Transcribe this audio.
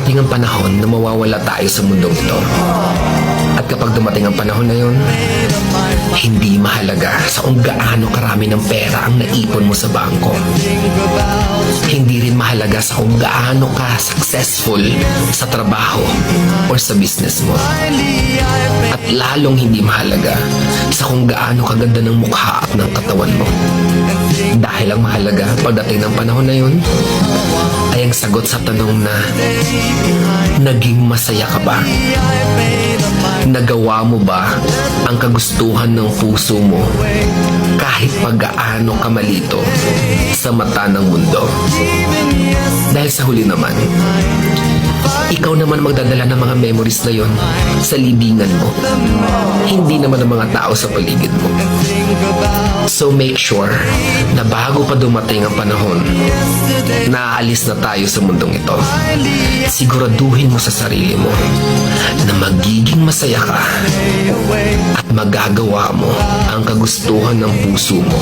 Darating ang panahon na mawawala tayo sa mundong ito. At kapag dumating ang panahon na yun, hindi mahalaga sa kung gaano karami ng pera ang naipon mo sa bangko. Hindi rin mahalaga sa kung gaano ka successful sa trabaho or sa business mo. At lalong hindi mahalaga sa kung gaano kaganda ng mukha at ng katawan mo. Dahil ang mahalaga pagdating ng panahon na yun ay ang sagot sa tanong na naging masaya ka ba? Nagawa mo ba ang kagustuhan ng puso mo kahit pag-gaano ka malito sa mata ng mundo? Dahil sa huli naman, ikaw naman magdadala ng mga memories na yon sa libingan mo. Hindi naman ang mga tao sa paligid mo. So make sure na bago pa dumating ang panahon na aalis na tayo sa mundong ito, siguraduhin mo sa sarili mo na magiging masaya ka at magagawa mo ang kagustuhan ng puso mo